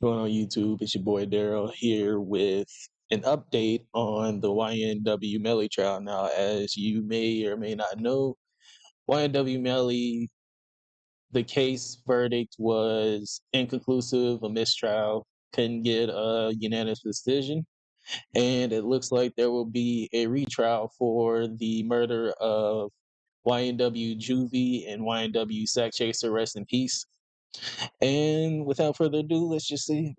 Going on YouTube? It's your boy Daryl here with an update on the YNW Melly trial. Now, as you may or may not know, YNW Melly, the case verdict was inconclusive, a mistrial, couldn't get a unanimous decision, and it looks like there will be a retrial for the murder of YNW Juvie and YNW Sack Chaser. Rest in peace. And without further ado, let's see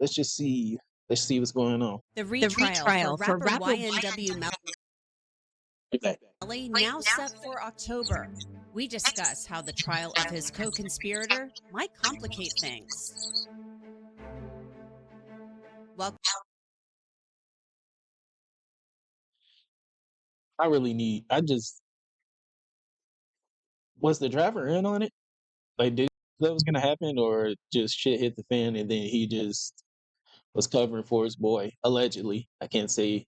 what's going on. The retrial for rapper YNW Okay. Melly now set for October. We discuss how the trial of his co-conspirator might complicate things. Welcome. I just was the driver in on it? Like, did that was gonna happen, or just shit hit the fan and then he just was covering for his boy, allegedly. I can't say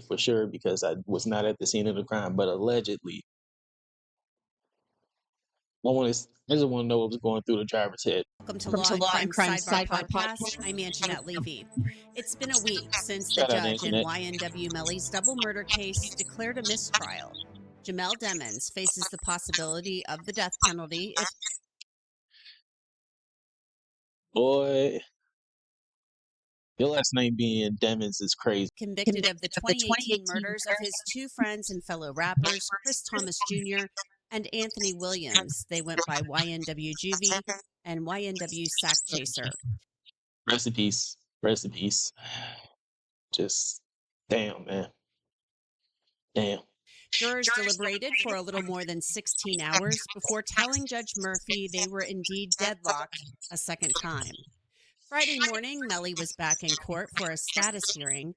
for sure because I was not at the scene of the crime, but allegedly. I just want to know what was going through the driver's head. Welcome to Law and Crime Sidebar Podcast. I'm Anjanette Levy. It's been a week since the Shout out judge in Anjanette. YNW Melly's double murder case declared a mistrial. Jamel Demons faces the possibility of the death penalty if Boy, your last name being Demons is crazy. convicted of the 2018 murders of his two friends and fellow rappers, Chris Thomas Jr. and Anthony Williams. They went by YNW Juvie and YNW Sack Chaser. Rest in peace. Rest in peace. Just damn, man. Damn. Jurors deliberated for a little more than 16 hours before telling Judge Murphy they were indeed deadlocked a second time. Friday morning, Melly was back in court for a status hearing.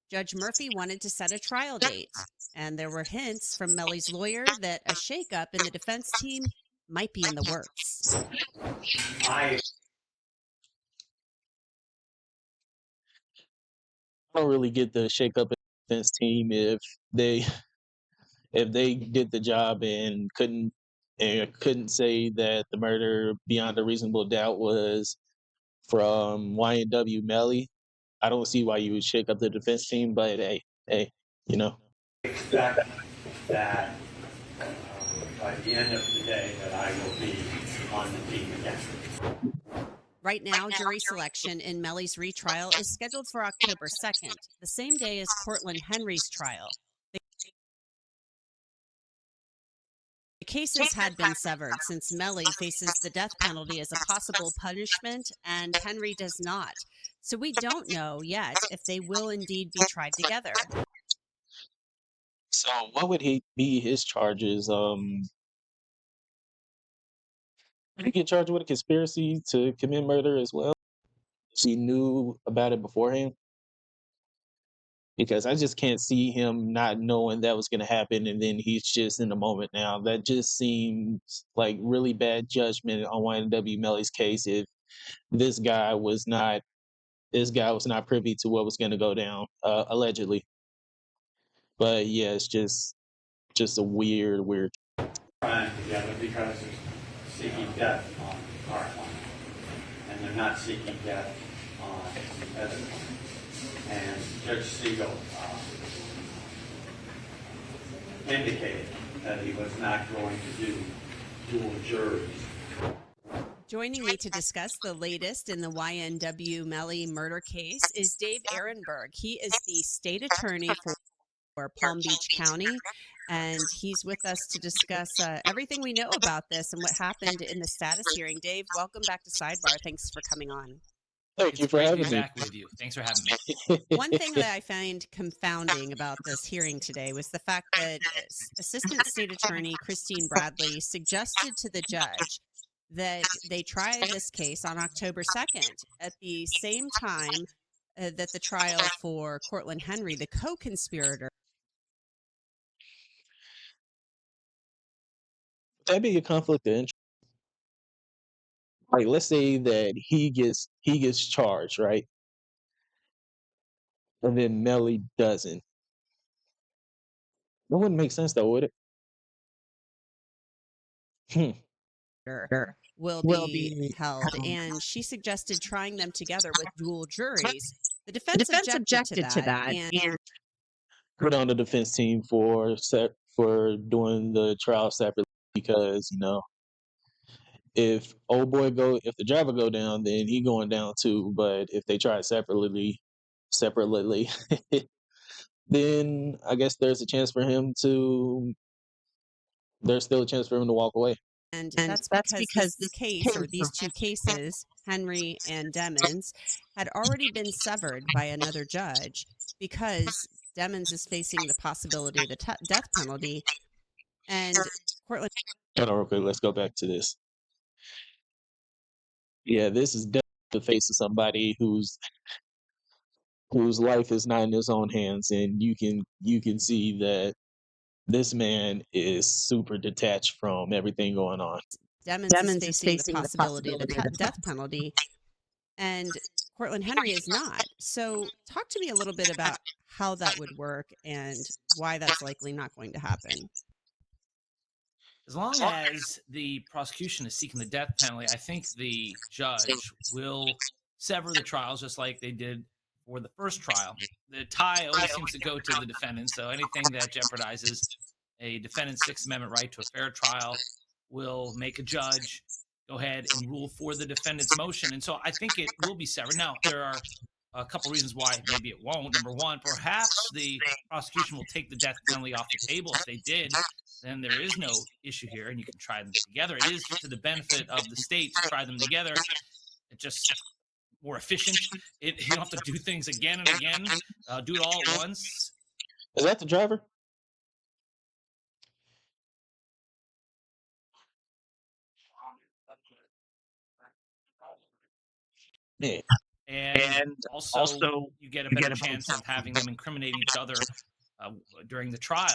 Judge Murphy wanted to set a trial date, and there were hints from Melly's lawyer that a shakeup in the defense team might be in the works. I don't really get the shakeup in the defense team they if they did the job and couldn't say that the murder beyond a reasonable doubt was from YNW Melly. I don't see why you would shake up the defense team, but hey, you know. Expect that by the end of the day that I will be on the team again. Right now, jury selection in Melly's retrial is scheduled for October 2nd, the same day as Cortland Henry's trial. The cases had been severed since Melly faces the death penalty as a possible punishment and Henry does not. So we don't know yet if they will indeed be tried together. So what would he be his charges? Did he get charged with a conspiracy to commit murder as well? She knew about it beforehand? Because I just can't see him not knowing that was going to happen, and then he's just in the moment now. That just seems like really bad judgment on YNW Melly's case. If this guy was not privy to what was going to go down, allegedly. But yeah, it's just a weird. Trying together because they're seeking death on our one, and they're not seeking death on the other one. And Judge Siegel indicated that he was not going to do dual juries. Joining me to discuss the latest in the YNW Melly murder case is Dave Ehrenberg. He is the state attorney for Palm Beach County, and he's with us to discuss everything we know about this and what happened in the status hearing. Dave, welcome back to Sidebar. Thanks for coming on. Thank you for having me. Back with you. Thanks for having me. One thing that I find confounding about this hearing today was the fact that Assistant State Attorney Christine Bradley suggested to the judge that they try this case on October 2nd at the same time that the trial for Cortland Henry, the co-conspirator. Would that be a conflict of interest? Like, let's say that he gets charged, right? And then Melly doesn't. That wouldn't make sense, though, would it? will be held, and she suggested trying them together with dual juries. The defense objected to that, and Put on the defense team for doing the trial separately because if the driver go down, then he going down too. But if they try it separately, then I guess there's still a chance for him to walk away. and that's because this case, or these two cases, Henry and Demmons, had already been severed by another judge because Demmons is facing the possibility of the death penalty, and Cortland. Hold on real quick. Let's go back to this. Yeah, this is definitely the face of somebody whose life is not in his own hands, and you can see that this man is super detached from everything going on. Demmons is facing the possibility of the death penalty, and Cortland Henry is not. So, talk to me a little bit about how that would work and why that's likely not going to happen. As long as the prosecution is seeking the death penalty, I think the judge will sever the trials just like they did for the first trial. The tie always seems to go to the defendant, so anything that jeopardizes a defendant's Sixth Amendment right to a fair trial will make a judge go ahead and rule for the defendant's motion. And so I think it will be severed. Now, there are a couple reasons why maybe it won't. Number one, perhaps the prosecution will take the death penalty off the table. If they did, then there is no issue here, and you can try them together. It is to the benefit of the state to try them together. It's just more efficient. You don't have to do things again and again. Do it all at once. Is that the driver? Yeah. And also, you get a better chance of having them incriminate each other during the trial.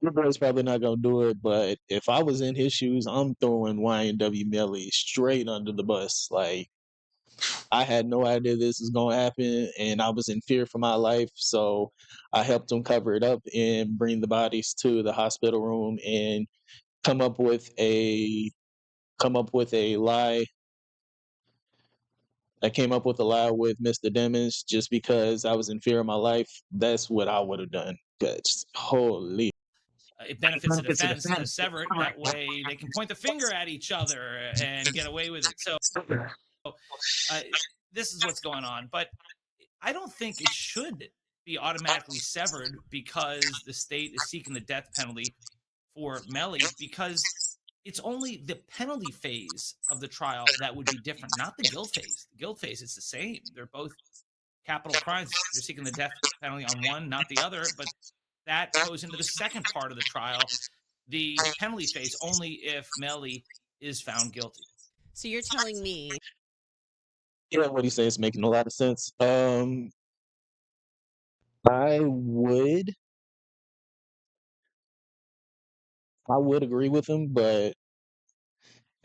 Your boy's probably not gonna do it, but if I was in his shoes, I'm throwing YNW Melly straight under the bus. Like, I had no idea this was gonna happen, and I was in fear for my life, so I helped him cover it up and bring the bodies to the hospital room and come up with a lie. I came up with a lie with Mr. Demmons just because I was in fear of my life. That's what I would have done. That's holy. It benefits the defense to sever it. That way they can point the finger at each other and get away with it. So this is what's going on. But I don't think it should be automatically severed because the state is seeking the death penalty for Melly, because it's only the penalty phase of the trial that would be different, not the guilt phase. The guilt phase is the same. They're both capital crimes. They're seeking the death penalty on one, not the other. But that goes into the second part of the trial, the penalty phase, only if Melly is found guilty. So you're telling me, What he says is making a lot of sense. I would agree with him, but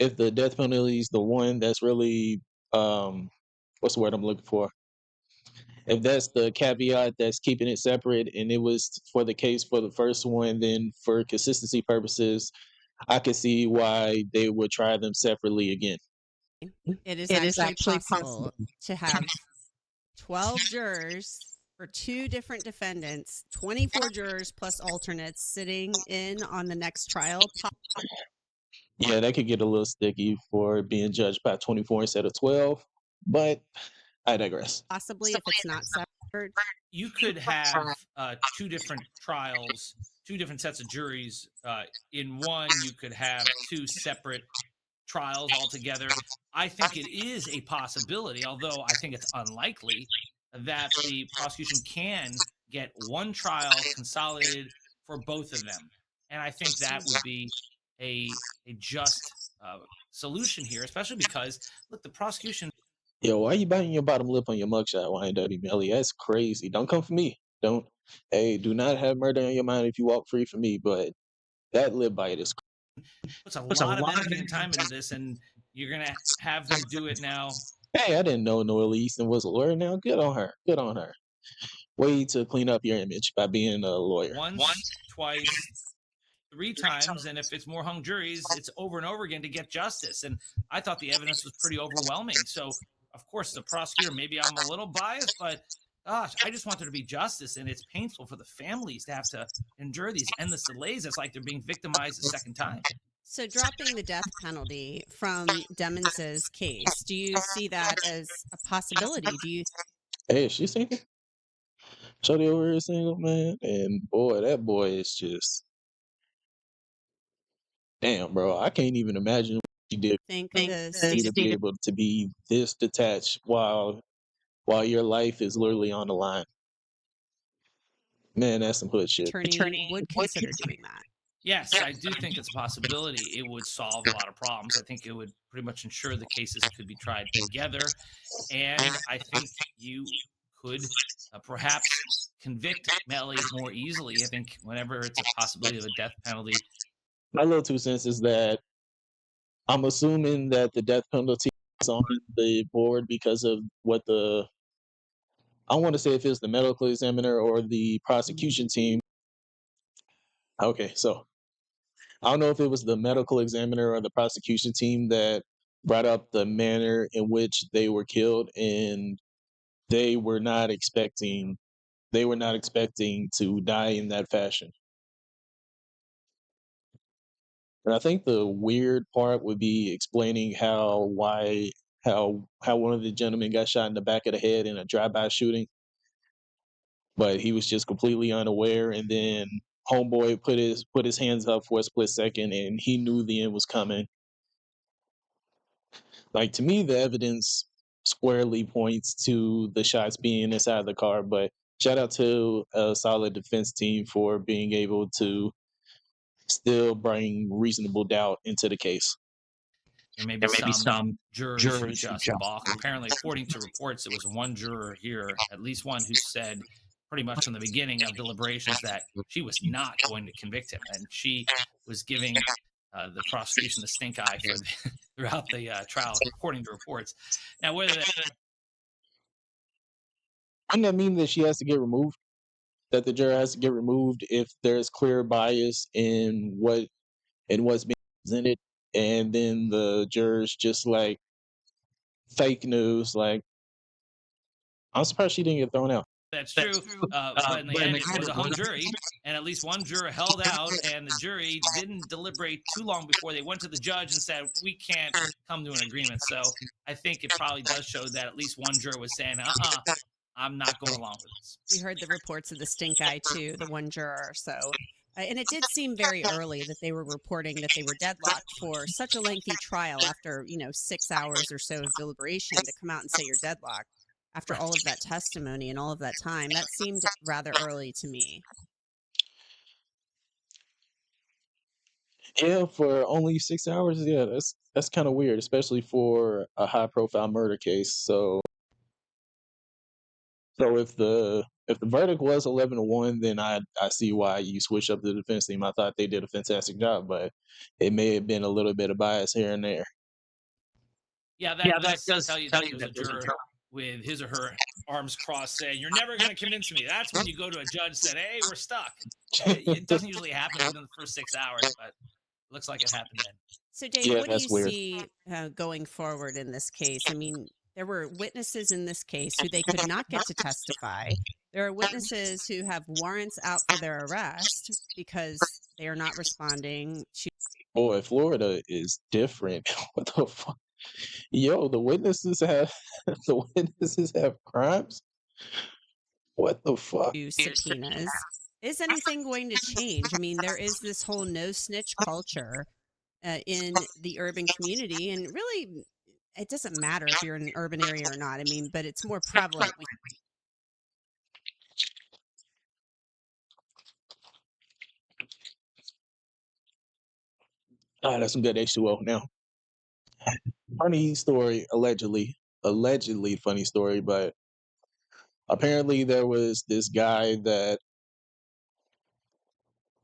if the death penalty is the one that's really what's the word I'm looking for? If that's the caveat that's keeping it separate, and it was for the case for the first one, then for consistency purposes, I could see why they would try them separately again. it is actually possible to have 12 jurors for two different defendants, 24 jurors plus alternates sitting in on the next trial. Yeah, that could get a little sticky for being judged by 24 instead of 12, but I digress. Possibly, if it's not severed. You could have two different trials, two different sets of juries. In one, you could have two separate trials altogether. I think it is a possibility, although I think it's unlikely, that the prosecution can get one trial consolidated for both of them. And I think that would be a just solution here, especially because, look, the prosecution. Yo, why you biting your bottom lip on your mugshot, YNW Melly? That's crazy. Don't come for me. Do not have murder on your mind if you walk free from me, but that lip bite is puts a lot of energy and time into this, and you're going to have them do it now. Hey, I didn't know Noelle Easton was a lawyer now. Good on her. Good on her. way to clean up your image by being a lawyer. Once, twice, three times, and if it's more hung juries, it's over and over again to get justice. And I thought the evidence was pretty overwhelming. So, of course, as a prosecutor, maybe I'm a little biased, but gosh, I just want there to be justice. And it's painful for the families to have to endure these endless delays. It's like they're being victimized a second time. So, dropping the death penalty from Demmons's case, do you see that as a possibility? Do you Hey, she's single. Shorty over here single, man. And boy, that boy is just damn, bro. I can't even imagine what she did think for the you state to be able to be this detached while your life is literally on the line. Man, that's some hood shit. attorney would consider doing that? Yes, I do think it's a possibility. It would solve a lot of problems. I think it would pretty much ensure the cases could be tried together. And I think you could perhaps convict Melly more easily. I think whenever it's a possibility of a death penalty, My little 2 cents is that I'm assuming that the death penalty is on the board because of what I want to say if it's the medical examiner or the prosecution team. Okay, so I don't know if it was the medical examiner or the prosecution team that brought up the manner in which they were killed, and they were not expecting to die in that fashion. And I think the weird part would be explaining how one of the gentlemen got shot in the back of the head in a drive-by shooting, but he was just completely unaware, and then homeboy put his hands up for a split second, and he knew the end was coming. Like, to me, the evidence squarely points to the shots being inside the car, but shout out to a solid defense team for being able to still bring reasonable doubt into the case. there may be some jurors who just balked. Apparently, according to reports, it was one juror here, at least one, who said pretty much from the beginning of deliberations that she was not going to convict him, and she was giving the prosecution the stink eye for throughout the trial, according to reports. Now, whether that Wouldn't that mean that she has to get removed? That the juror has to get removed if there's clear bias in what's being presented, and then the jurors just like fake news. Like, I'm surprised she didn't get thrown out. that's true. But in the end, it was a hung jury, and at least one juror held out, and the jury didn't deliberate too long before they went to the judge and said, "We can't come to an agreement." So I think it probably does show that at least one juror was saying, I'm not going along with this. We heard the reports of the stink eye too, the one juror. So, and it did seem very early that they were reporting that they were deadlocked for such a lengthy trial after 6 hours or so of deliberation to come out and say you're deadlocked after all of that testimony and all of that time. That seemed rather early to me. Yeah, for only 6 hours. Yeah, that's kind of weird, especially for a high-profile murder case. So if the verdict was 11-1, then I see why you switch up the defense team. I thought they did a fantastic job, but it may have been a little bit of bias here and there. Yeah, that does tell you that there was a juror with his or her arms crossed saying, "You're never going to convince me." That's when you go to a judge and say, "Hey, we're stuck." It doesn't usually happen within the first 6 hours, but it looks like it happened then. So, Dave, Yeah, what do that's you weird. see going forward in this case? I mean, there were witnesses in this case who they could not get to testify. There are witnesses who have warrants out for their arrest because they are not responding to. Boy, Florida is different. What the fuck? Yo, the witnesses have the witnesses have crimes? What the fuck? Subpoenas. Is anything going to change? I mean, there is this whole no snitch culture in the urban community, and really, it doesn't matter if you're in an urban area or not. I mean, but it's more prevalent. Ah, that's some good H2O. Now, funny story, allegedly funny story, but apparently there was this guy that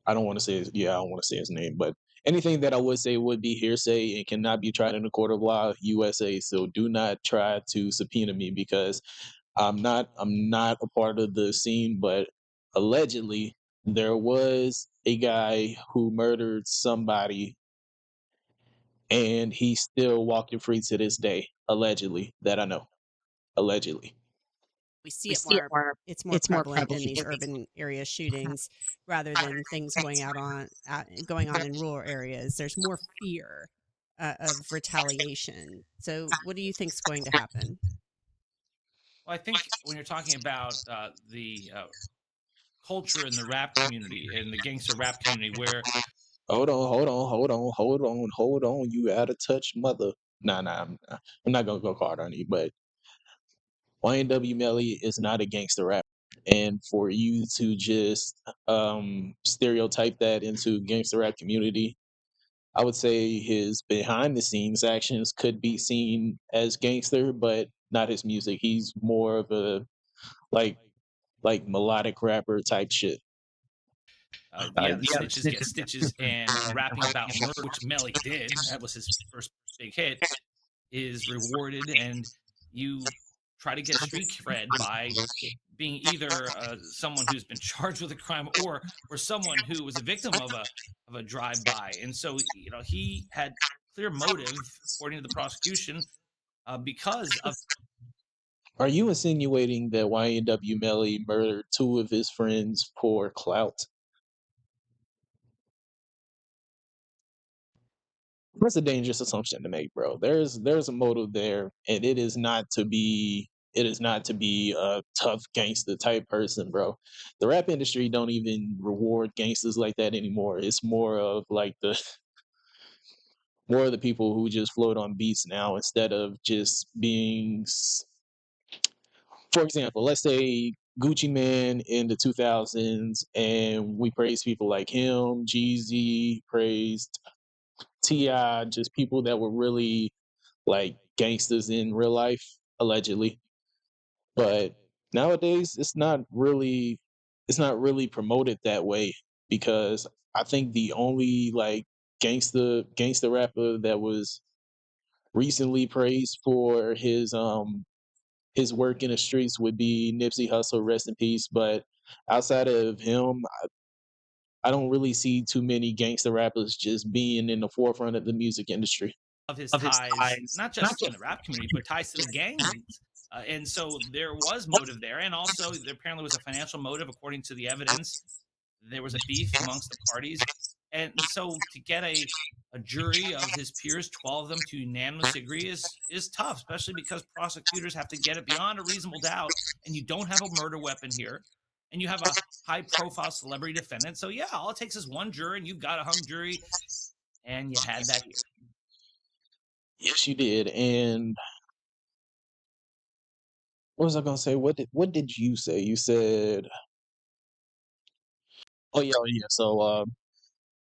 I don't want to say I don't want to say his name, but anything that I would say would be hearsay and cannot be tried in a court of law, USA. So do not try to subpoena me because I'm not a part of the scene, but allegedly there was a guy who murdered somebody and he's still walking free to this day. Allegedly, that I know. Allegedly. We see it more, it's more prevalent in these urban area shootings rather than things going on in rural areas. There's more fear of retaliation. So what do you think's going to happen? Well, I think when you're talking about the culture in the rap community, in the gangster rap community, where Hold on. You out of touch, mother. Nah. I'm not gonna go hard on you, but YNW Melly is not a gangster rapper. And for you to just stereotype that into gangster rap community, I would say his behind the scenes actions could be seen as gangster, but not his music. He's more of a like melodic rapper type shit. yeah, the snitches get stitches, and rapping about murder, which Melly did, that was his first big hit, is rewarded, and you try to get street cred by being either someone who's been charged with a crime, or someone who was a victim of a drive by. And so, he had clear motive, according to the prosecution, because of Are you insinuating that YNW Melly murdered two of his friends for clout? That's a dangerous assumption to make, bro. There's a motive there, and it is not to be a tough gangster type person, bro. The rap industry don't even reward gangsters like that anymore. It's more of like the more of the people who just float on beats now instead of just for example, let's say Gucci Man in the 2000s, and we praise people like him, Jeezy, praised Ti, just people that were really like gangsters in real life, allegedly. But nowadays, it's not really promoted that way because I think the only like gangster rapper that was recently praised for his work in the streets would be Nipsey Hussle, rest in peace. But outside of him, I don't really see too many gangster rappers just being in the forefront of the music industry. his ties, not just in the rap community, but ties to the gangs. And so there was motive there. And also, there apparently was a financial motive, according to the evidence. There was a beef amongst the parties. And so to get a jury of his peers, 12 of them, to unanimously agree is tough, especially because prosecutors have to get it beyond a reasonable doubt. And you don't have a murder weapon here. And you have a high profile celebrity defendant. So, yeah, all it takes is one jury, and you've got a hung jury. And you had that here. Yes, you did. And what was I gonna say? What did you say? You said, oh yeah, oh, yeah. So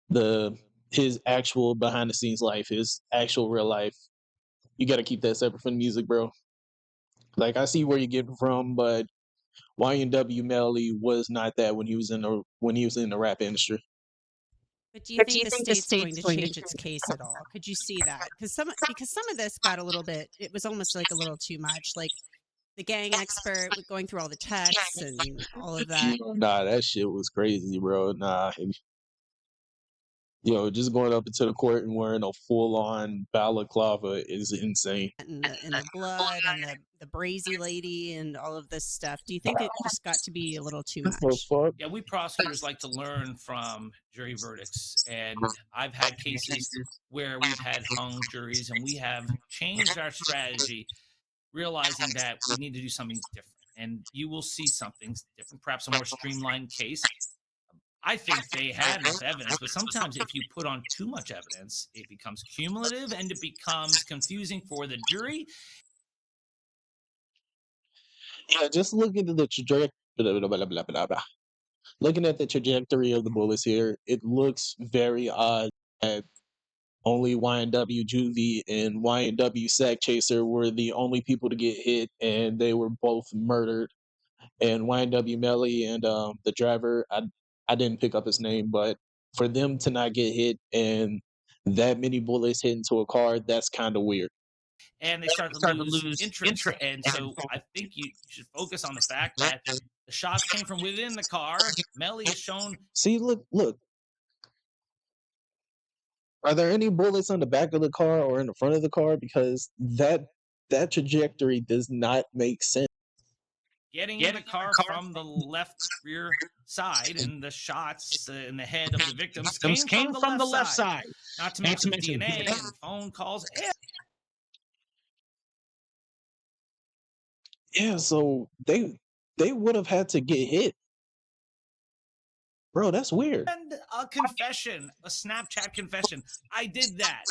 the his actual behind the scenes life, his actual real life, you got to keep that separate from the music, bro. Like I see where you're getting from, but YNW Melly was not that when he was in the rap industry. But do you think the state's going to change its case at all? Could you see that? Because some of this got a little bit, it was almost like a little too much. Like the gang expert going through all the texts and all of that. Nah, that shit was crazy, bro. Nah, just going up into the court and wearing a full on balaclava is insane. And the blood and the brazy lady and all of this stuff. Do you think it just got to be a little too What the much? fuck? Yeah, we prosecutors like to learn from jury verdicts. And I've had cases where we've had hung juries, and we have changed our strategy, realizing that we need to do something different. And you will see something different, perhaps a more streamlined case. I think they had enough evidence, but sometimes if you put on too much evidence, it becomes cumulative and it becomes confusing for the jury. Yeah, just looking at the trajectory. Looking at the trajectory of the bullets here, it looks very odd that only YNW Juvie and YNW Sack Chaser were the only people to get hit, and they were both murdered. And YNW Melly and the driver, I didn't pick up his name, but for them to not get hit and that many bullets hit into a car, that's kind of weird. and they start to lose interest. And so I think you should focus on the fact that the shots came from within the car. Melly has shown. See, look. Are there any bullets on the back of the car or in the front of the car? Because that trajectory does not make sense. Getting in the car from the left rear side, and the shots in the head of the victims came from the left side. Not to mention DNA and phone calls. Yeah, so they would have had to get hit. Bro, that's weird. And a confession, a Snapchat confession. I did that.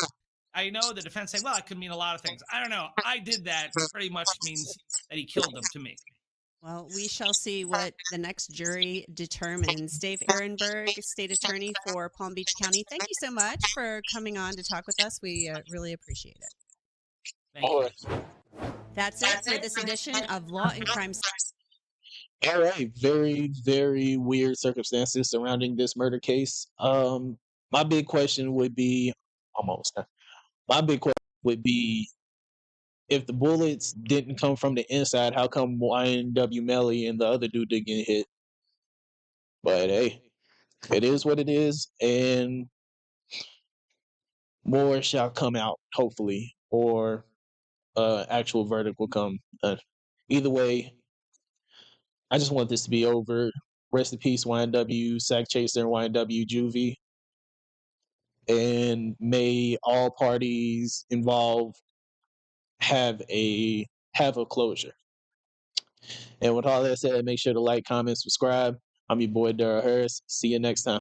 I know the defense saying, well, it could mean a lot of things. I don't know. I did that pretty much means that he killed them to me. Well, we shall see what the next jury determines. Dave Ehrenberg, State Attorney for Palm Beach County, thank you so much for coming on to talk with us. We really appreciate it. Thank you. That's it for this edition of Law and Crime. All right, very, very weird circumstances surrounding this murder case. My big question would be My big question would be, if the bullets didn't come from the inside, how come YNW Melly and the other dude didn't get hit? But hey, it is what it is, and more shall come out, hopefully, or actual verdict will come. Either way, I just want this to be over. Rest in peace, YNW Sack Chaser and YNW Juvie. And may all parties involved have a closure. And with all that said, make sure to like, comment, subscribe. I'm your boy, Daryl Harris. See you next time.